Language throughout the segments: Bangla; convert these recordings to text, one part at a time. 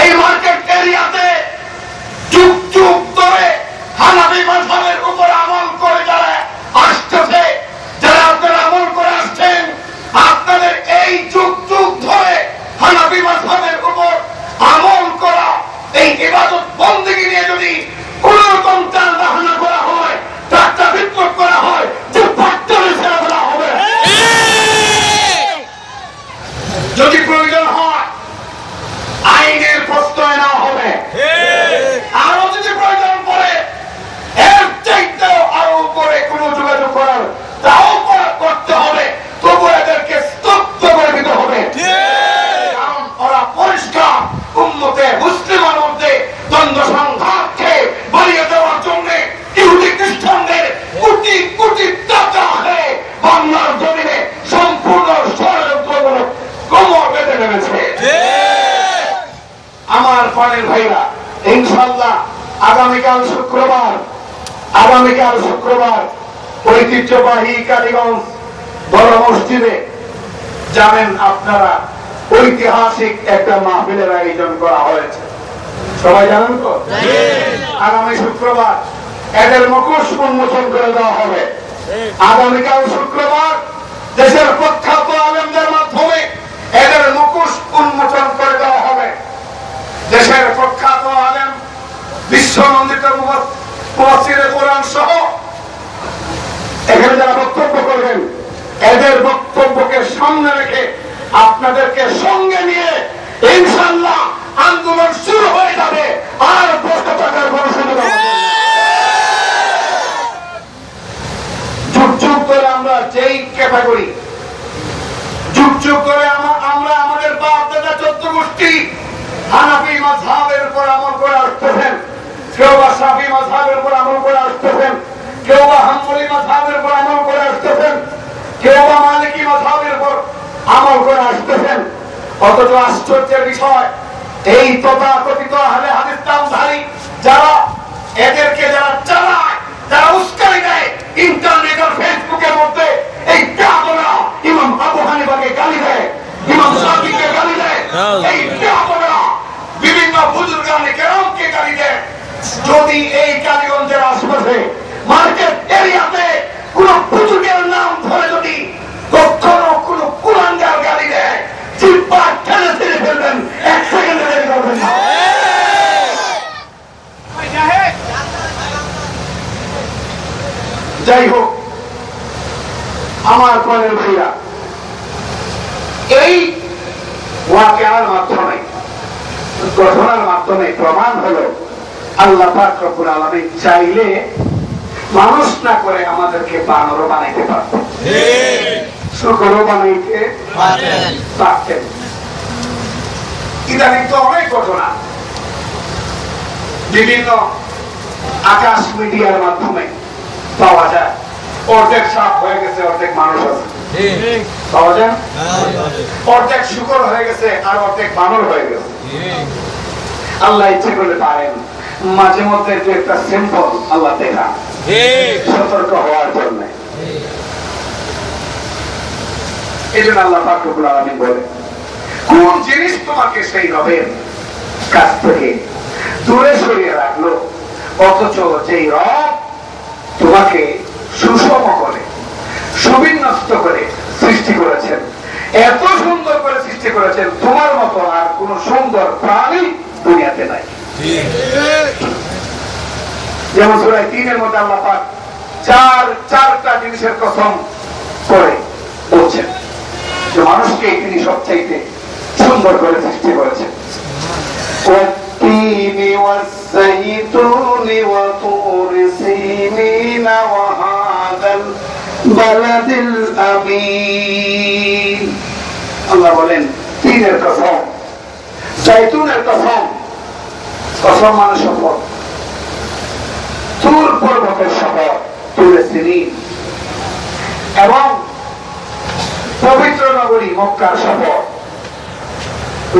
এই মার্কেট এরিয়াতে যুগ যুগ ধরে হানাফি মাযহাবের উপর আমল করে যারা আসতেছে, যারা আপনারা আমল করে আসছেন, আপনাদের এই যুগ যুগ ধরে হানাফি মাযহাবের উপর আমল করা এই ইবাদত বন্দেগী নিয়ে যদি কোন রকম টাল বাহানা করা হয়, ঠাট্টা বিদ্রুপ করা হয়, যে পাট্টারে ছেড়ে ফেলা হবে। যদি প্রয়োজন হয় আইনের প্রশ্রয় নেওয়া হবে, আরো যদি প্রয়োজন পড়ে এর চাইতেও আরো উপরে কোন যোগাযোগ করার তাও করতে হবে, তবু এদেরকে স্তব্ধ করে দিতে হবে। কারণ ওরা পরিষ্কার উম্মতে মুসলিমের মধ্যে দ্বন্দ্ব সংঘাতকে বাড়িয়ে দেওয়ার জন্য ইহুদি খ্রিস্টানদের কোটি কোটি টাকা হয়ে বাংলার জমিনে সম্পূর্ণ ষড়যন্ত্রমূলক কোমর বেঁধে নেমেছে। আমার প্রাণের ভাইরা, ইনশাআল্লাহ আগামীকাল শুক্রবার ঐতিহ্যবাহী কালীগঞ্জ বড় মসজিদে জানেন আপনারা ঐতিহাসিক একটা মাহফিলের আয়োজন করা হয়েছে। সবাই জানেন তো? আগামী শুক্রবার এদের মুখোশ উন্মোচন করে দেওয়া হবে। আগামীকাল শুক্রবার দেশের প্রখ্যাত আলেমদের মাধ্যমে এদের মুখোশ উন্মোচন করে দেওয়া হবে। দেশের প্রখ্যাত আলেম, বিশ্বনন্দিত মুফাসসিরে কোরআন সহ এখানে যারা বক্তব্য করবেন, এদের বক্তব্যকে সামনে রেখে আপনাদেরকে সঙ্গে নিয়ে ইনশাআল্লাহ আন্দোলন শুরু হয়ে যাবে। আর বসে থাকার কোনো সুযোগ হবে না। যুগ যুগ ধরে আমরা যেই ক্যাটাগরি, যুগ যুগ ধরে আমরা আমাদের বাপ দাদা 14 গোষ্ঠী হানাফি মাযহাবের উপর আমল করে আসতেছেন, কেউ বা শাফি মাযহাবের উপর আমল করে আসতেছেন, কেউ বা হাম্বলি মাযহাবের উপর আমল করে আসতেছেন, কেউ বা মালিকি মাযহাবের উপর আমল করে আসতেছেন। অথচ আশ্চর্যের বিষয়, এই তথাকথিত আহলে হাদিস নামধারী যারা এদেরকে যারা চালায়, যারা উস্কানি দেয় ইন্টারনেট আর ফেসবুকের মধ্যে, এই বেয়াদবরা ইমাম আবু হানিফাকে গালি দেয়, ইমাম শাফিকে গালি দেয়, এই বেয়াদবরা বিভিন্ন বুজুর্গানে কেরামকে গালি দেয়। যদি এই কালীগঞ্জের আশপাশে মার্কেট এরিয়াতে কোন বুজুর্গের নাম ধরে যদি কখনো কোন কুলাঙ্গার গালি দেয়, জিহ্বা ঠেলে ছেড়ে ফেলবেন, 1 সেকেন্ডে দেরি করবেন না। যাই হোক, আমার প্রাণের ভাইরা, এই ওয়াকিয়ার মাধ্যমে, ঘটনার মাধ্যমে প্রমাণ হলো আল্লাহ পাক রব্বুল আলামিন চাইলে মানুষ না করে আমাদেরকে বানরও বানাইতে পারতেন, শুকরও বানাইতে পারতেন। ইদানিং তো অনেক ঘটনা বিভিন্ন আকাশ মিডিয়ার মাধ্যমে পাওয়া যায়, অর্ধেক সাপ হয়ে গেছে, অর্ধেক মানুষ আছে, পাওয়া যায়, অর্ধেক শুকর হয়ে গেছে আর অর্ধেক বানর হয়ে গেছে। আল্লাহ ইচ্ছে করলে পারেন মাঝে মধ্যে একটা সিম্পল আল্লাহ দেখা, সতর্ক হওয়ার জন্য। এই জন্য আল্লাহ পাক রব্বুল আলামিন বলে, কোন জিনিস তোমাকে সেই রবের কাছ থেকে দূরে সরিয়ে রাখলো, অথচ যেই রব তোমাকে সুষম করে, সুবিন্যস্ত করে সৃষ্টি করেছেন, এত সুন্দর করে সৃষ্টি করেছেন, তোমার মতো আর কোন সুন্দর প্রাণী দুনিয়াতে নাই। যেমন সূরা 3-এর মধ্যে আল্লাহ পাক চারটা জিনিসের কসম করে বলছেন যে মানুষকে তিনি সবচাইতে সুন্দর করে সৃষ্টি করেছেন। والتين والزيتون وطور سينين وهذا البلد الأمين। আল্লাহ বলেন তিনের কসম, জাইতুনের কসম, কসম মানে শপথ, তুর পর্বতের শপথ, তুরে সিনিন, এবং পবিত্র নগরী মক্কার শপথ।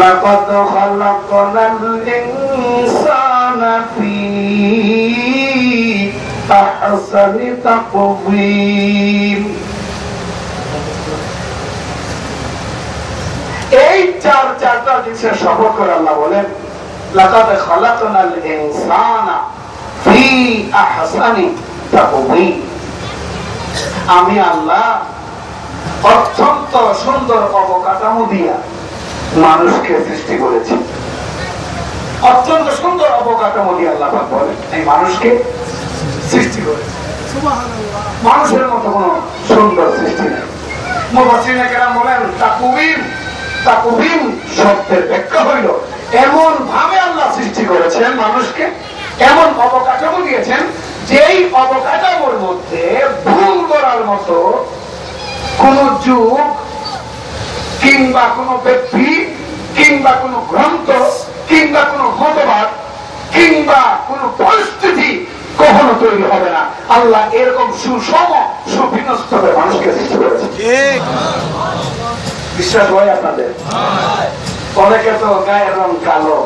লাকাদ খালাকনাল ইনসানা ফি আহসানি তাকওয়িম। এই চারটা জিনিসের শপথ করে আল্লাহ বলেন লাকাদ খালাকনাল ইনসানা ফি আহসানি তাকওয়িম। আমি আল্লাহ অত্যন্ত সুন্দর অবকাঠামো দিয়া মানুষকে সৃষ্টি করেছি। অত্যন্ত সুন্দর অবকাঠামো দিয়ে আল্লাহ পাক বলেন এই মানুষকে সৃষ্টি করেছে। মানুষের মতো কোন সুন্দর সৃষ্টি নেই। মুফাসসিরিনে কেরাম বলেন তাকওয়িম শব্দের ব্যাখ্যা হইল এমন ভাবে আল্লাহ সৃষ্টি করেছেন মানুষকে, এমন অবকাঠামো দিয়েছেন যেই অবকাঠামোর মধ্যে ভুল করার মতো কোন যুগ কিংবা কোন ব্যক্তি কিংবা কোন গ্রন্থ কিংবা কোন মতবাদ কিংবা কোন পরিস্থিতি কখনো তৈরি হবে না। আল্লাহ এরকম সুষম সুবিন্যস্ত মানুষকে সৃষ্টি করেছে। বিশ্বাস হয় আপনাদের? অনেকে তো গায়ের রং কালো,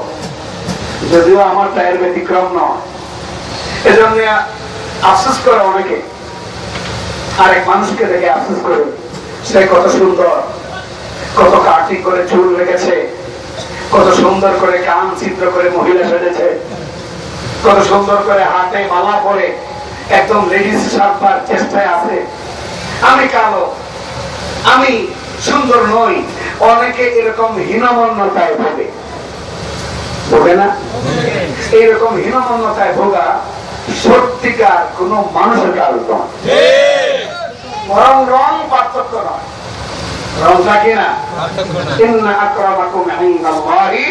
যদিও আমারটা এর ব্যতিক্রম নয়। এজন্য আফসোস করে অনেকে, আরেক মানুষকে দেখে আফসোস করে সে কত সুন্দর, কত কাটিং করে চুল রেখেছে, কত সুন্দর করে কান ছিদ্র করে মহিলা সেজেছে, কত সুন্দর করে হাতে মালা পরে একদম লেডিস সাজবার চেষ্টায় আছে। আমি কালো, আমি সুন্দর নই। অনেকে এরকম হীনমন্যতায় ভোগে, ভোগে না? এইরকম হীনমন্যতায় ভোগা সত্যিকার কোন মানুষের কাজ নয়, বরং রং পার্থক্য নয়। রংটা কি না? ইন্না আকরামাকুম ইনদাল্লাহি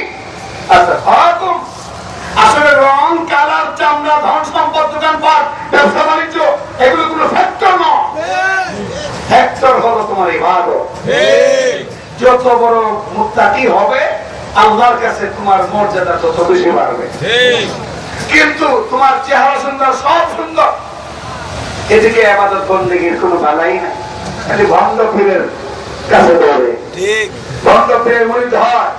আতকাকুম। আসলে রং, কালার, চামড়া, ধন সম্পদ, দোকানপাট, ব্যবসা বাণিজ্য এগুলো কোনো ফ্যাক্টর নয়। ফ্যাক্টর হলো তোমার ইবাদত। যত বড় মুত্তাকি হবে আল্লাহর কাছে তোমার মর্যাদা তত বেশি বাড়বে। কিন্তু তোমার চেহারা সুন্দর, সব সুন্দর, এদিকে ইবাদত বন্দেগীর কোনো বালাই নাই। খালি ভণ্ড পীরের কাছে দৌড়ে, ভণ্ড পীরের মুরিদ হয়,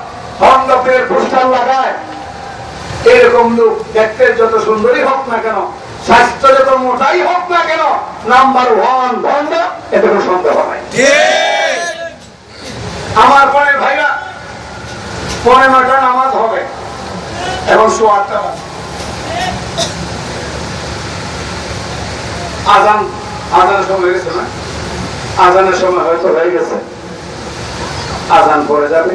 ভণ্ড পীরের পোস্টার লাগায়। এরকম লোক দেখতে যত সুন্দরী হোক না কেন, স্বাস্থ্য যত মোটাই হোক না কেন, নাম্বার 1 ভণ্ড, এতে কোনো সন্দেহ নাই। আমার পরে ভাইরা 9:45 নামাজ হবে এবং 8:15 বাজে। আজানের সময় হয়ে গেছে না? আজানের সময় হয়তো হয়ে গেছে, আজান পড়ে যাবে।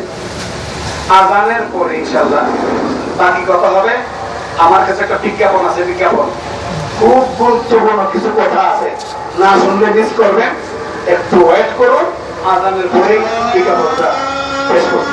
আজানের পরে ইনশাআল্লাহ বাকি কথা হবে। আমার কাছে একটা বিজ্ঞাপন আছে, বিজ্ঞাপন খুব গুরুত্বপূর্ণ কিছু কথা আছে, না শুনলে মিস করবেন। একটু ওয়েট করুন, আজানের পরে বিজ্ঞাপনটা শেষ করুন।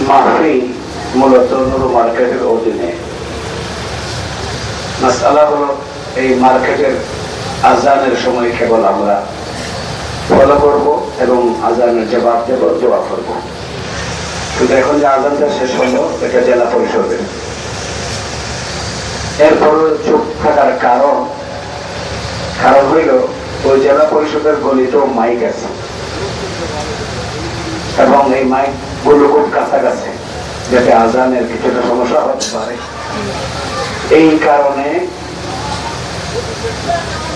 মাহফিল মূলত নুরু মার্কেটের অধীনে। মাসআলা হলো এই মার্কেটের আজানের সময় কেবল আমরা ফলো করব এবং আজানের জবাব দেব, জবাব করব। কিন্তু এখন যে আজানটা শেষ হলো এটা জেলা পরিষদের, এরপরও চুপ থাকার কারণ হইল ওই জেলা পরিষদের গলিতেও মাইক আছে এবং এই মাইক গুলো খুব কাছাকাছি, যাতে আজানের কিছুটা সমস্যা হতে পারে। এই কারণে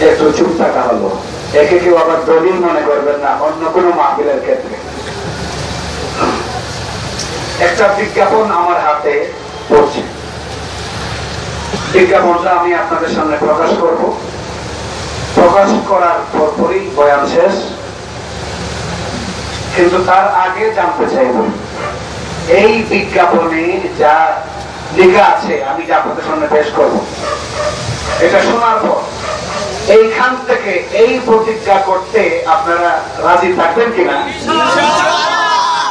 একটু চুপ থাকা হলো। একে কেউ আবার দলিল মনে করবেন না অন্য কোনো মাহফিলের ক্ষেত্রে। একটা বিজ্ঞাপন আমার হাতে পড়ছে, বিজ্ঞাপনটা আমি আপনাদের সামনে প্রকাশ করব। প্রকাশ করার পরপরই বয়ান শেষ, কিন্তু তার আগে জানতে চাইব এই বিজ্ঞাপনে যা লেখা আছে আমি যা আপনাদের সামনে পেশ করব, এটা শোনার পর এইখান থেকে এই প্রতিজ্ঞা করতে আপনারা রাজি থাকবেন কিনা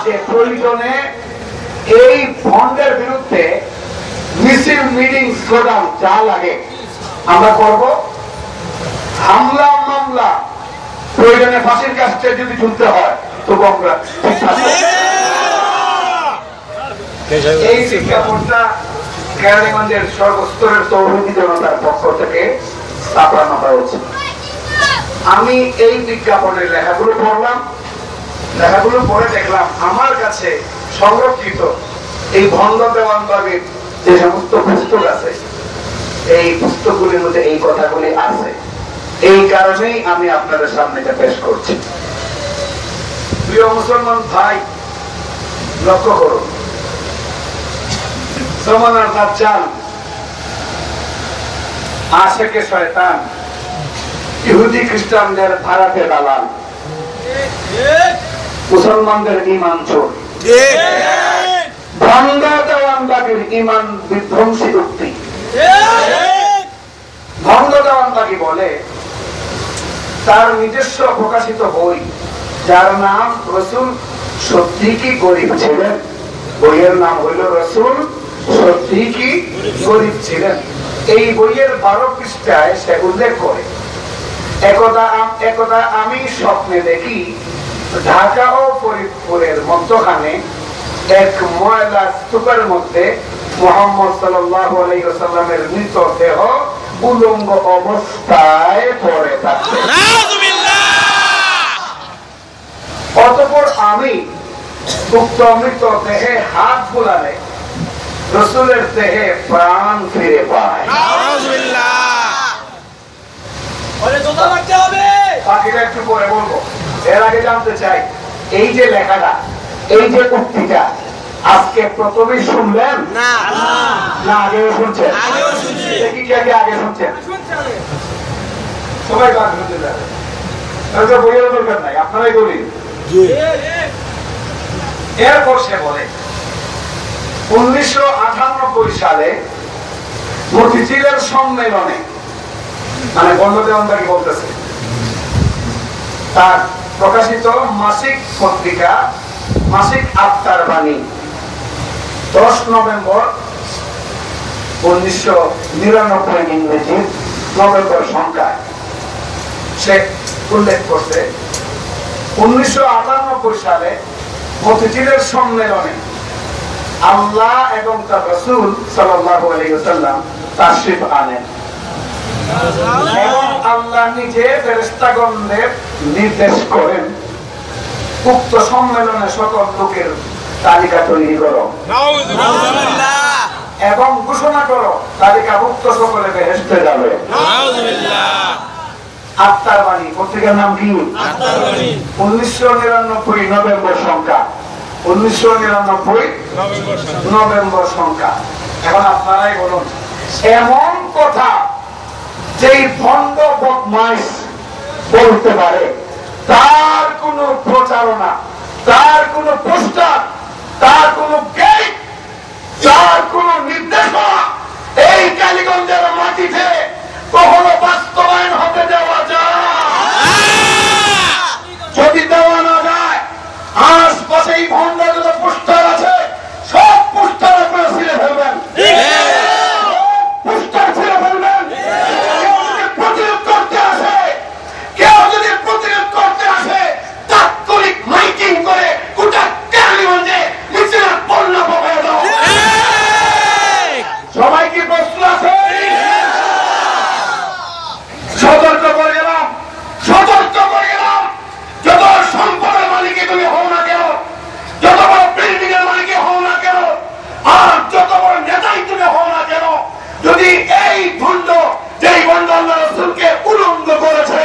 যে প্রয়োজনে এই ভন্ডের বিরুদ্ধে মিছিল, মিটিং, স্লোগান যা লাগে আমরা করব। হামলা, মামলা, প্রয়োজনে ফাঁসির কাছে যদি ঝুলতে হয় তবু আমরা এই শিক্ষাপনটা কেরানীগঞ্জের সর্বস্তরের তৌহিদি জনতার পক্ষ থেকে স্থাপনা হয়েছে। আমি এই বিজ্ঞাপনের লেখাগুলো পড়লাম, লেখাগুলো পড়ে দেখলাম আমার কাছে সংরক্ষিত এই ভণ্ড দেওয়ানবাগের যে সমস্ত পুস্তক আছে এই পুস্তকগুলির মধ্যে এই কথাগুলি আছে। এই কারণেই আমি আপনাদের সামনে এটা পেশ করছি। প্রিয় মুসলমান ভাই, লক্ষ্য করুন, জমানার দাজ্জাল, আশেকে শয়তান, ইহুদি খ্রিস্টানদের ভাড়াতে দালাল, মুসলমানদের ঈমান চোর, ভণ্ড দেওয়ানবাগীর ঈমান বিধ্বংসী উক্তি। ভণ্ড দেওয়ানবাগী বলে তার নিজস্ব প্রকাশিত বই, যার নাম রসুল সত্যি কি গরিব ছিলেন, বইয়ের নাম হইল রসুল সত্যি কি গরিব ছিলেন। এই বইয়ের 12 পৃষ্ঠায় সে উল্লেখ করে, একদা আমি স্বপ্নে দেখি ঢাকা ও ফরিদপুরের মধ্যখানে এক ময়লা স্তূপের মধ্যে মুহাম্মদ সাল্লাল্লাহু আলাইহি ওয়াসাল্লামের মৃতদেহ উলঙ্গ অবস্থায় পড়ে থাকে। অতঃপর আমি উক্ত মৃতদেহে হাত বুলালে রসুলের দেহে প্রাণ ফিরে পায়। বাকিটা একটু পরে বলবো, এর আগে জানতে চাই এই যে লেখাটা, এই যে উক্তিটা আজকে প্রথমেই শুনলেন না আগেও শুনছেন? দেখি কি আগে শুনছেন? সবাই বইয়ের দরকার নাই, আপনারাই বলি। এরপর সে বলে 1998 সালে মতিঝিলের সম্মেলনে, মানে বন্ধদেওয়ানবাগী বলতেছে, তার প্রকাশিত মাসিক পত্রিকা মাসিক আত্মার বাণী 10 নভেম্বর 1999 ইংরেজি নভেম্বর সংখ্যায় সে উল্লেখ করছে 1998 সালে মতিঝিলের সম্মেলনে আল্লাহ এবং তার রাসূল সাল্লাল্লাহু আলাইহি ওয়াসাল্লাম তাশরীফ আনেন এবং আল্লাহ নিজে ফেরেশতাগণদের নির্দেশ করেন উক্ত সম্মেলনে সকল লোকের তালিকা তৈরি করো এবং ঘোষণা করো তালিকাভুক্ত সকলে বেহেশতে যাবে। আত্মার বাণী পত্রিকার নাম কি? 1999 নভেম্বর সংখ্যা, 1999 নভেম্বর সংখ্যা। এখন আপনারাই বলুন, এমন কথা যেই ভণ্ড বদমাইশ বলতে পারে, তার কোন প্রচারণা, তার কোন পোস্টার, তার কোন গেট, তার কোন নির্দেশনা এই কালীগঞ্জের মাটিতে কখনো বাস্তবায়ন হতে দেওয়া যায়? যদি দেওয়া না যায়, আশপাশে এই ভণ্ডের যত পোস্টার আছে সব পোস্টার আপনারা ছিঁড়ে ফেলবেন, পোস্টার ছিঁড়ে ফেলবেন। কেউ যদি প্রতিরোধ করতে আসে, কেউ যদি প্রতিরোধ করতে আসে, তাৎক্ষণিক মাইকিং করে গোটা কেরানীগঞ্জে মিছিলের বন্যা বয়ে দাও। সবাই কি প্রস্তুত আছে? সতর্ক করে গেলাম, সতর্ক করে গেলাম। যত সম্পদের মালিকে তুমি হও না কেন, যত বড় বিল্ডিং এর মালিকে হও না কেন, আর যত বড় নেতাই তুমি হও না কেন, যদি এই ভণ্ড, যেই ভণ্ড আল্লাহ রাসূলকে উলঙ্গ করেছে,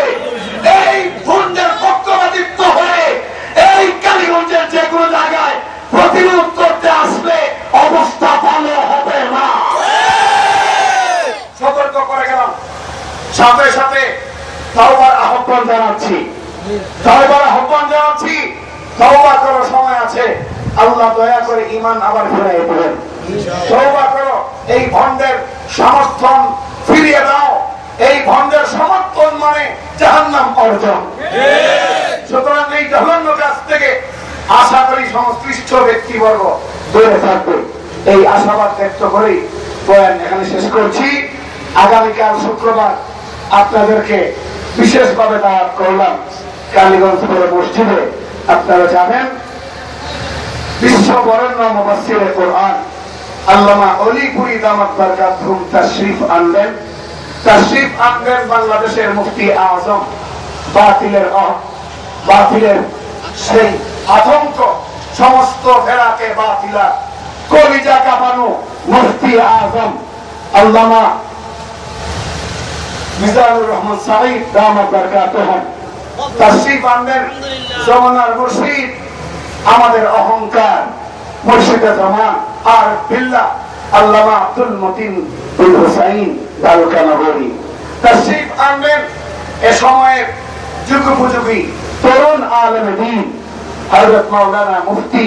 এই ভণ্ডের পক্ষপাতিত্ব হয়ে এই কালীগঞ্জের যে কোনো জায়গায় প্রতিরোধ করতে আসলে অবস্থা ভালো হবে না। সতর্ক করে গেলাম। সাথে সাথে তওবার আহ্বান জানাচ্ছি, তওবার আহ্বান জানাচ্ছি। তওবা করার সময় আছে, আল্লাহ দয়া করে ঈমান আবার ফিরিয়ে দেবেন। তওবা করো, এই ভণ্ডের সমর্থন ফিরিয়ে দাও। এই ভণ্ডের সমর্থন মানে জাহান্নাম অর্জন। সুতরাং এই জঘন্য কাজ থেকে আশা করি সংশ্লিষ্ট ব্যক্তিবর্গ দূরে থাকবে, এই আশাবাদ ব্যক্ত করেই বয়ান এখানে শেষ করছি। আগামীকাল শুক্রবার আপনাদেরকে বিশেষভাবে দাওয়াত করলাম কালীগঞ্জ মসজিদে। আপনারা যাবেন, বিশ্ব বরেণ্য মুফাসসিরে কোরআন আল্লামা অলিপুরি দামাত বারকাতুহুম তাশরীফ আনবেন। তাশরীফ আনবেন বাংলাদেশের মুফতি আজম, বাতিলের সেই আতঙ্ক, সমস্ত ফেরাকে বাতিলা কলিজা কাঁপানো মুফতি আজম আল্লামা মিজানুর রহমান সাঈদ দামাত বারকাতুহুম তাশরীফ আনবেন। জমানার মুর্শিদ, আমাদের অহংকার, মুর্শিদে জামান আর বিল্লাহ আল্লামা আব্দুল মতিন বিন হুসাইন দারুকানগরী তাশরীফ আনবেন। এ সময়ের যুগোপযোগী তরুণ আলেম দ্বীন হযরত মাওলানা মুফতি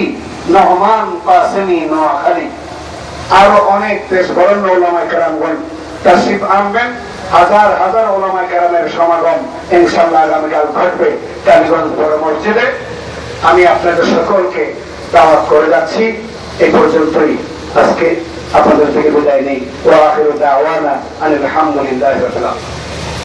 নহমান কাসেমি নোয়াখালী, আরো অনেক দেশ বরেণ্য উলামায়ে কেরামগণ তাশরীফ আনবেন। হাজার হাজার উলামায়ে কেরামের সমাগম ইনশাআল্লাহ আগামীকাল ঘটবে কালীগঞ্জ বড় মসজিদে। আমি আপনাদের সকলকে দাওয়াত করে যাচ্ছি। এই পর্যন্তই আজকে আপনাদের থেকে বিদায় নেই। ওয়া আখিরু দাওয়ানা আনিল হামদুলিল্লাহি রাব্বিল আলামিন।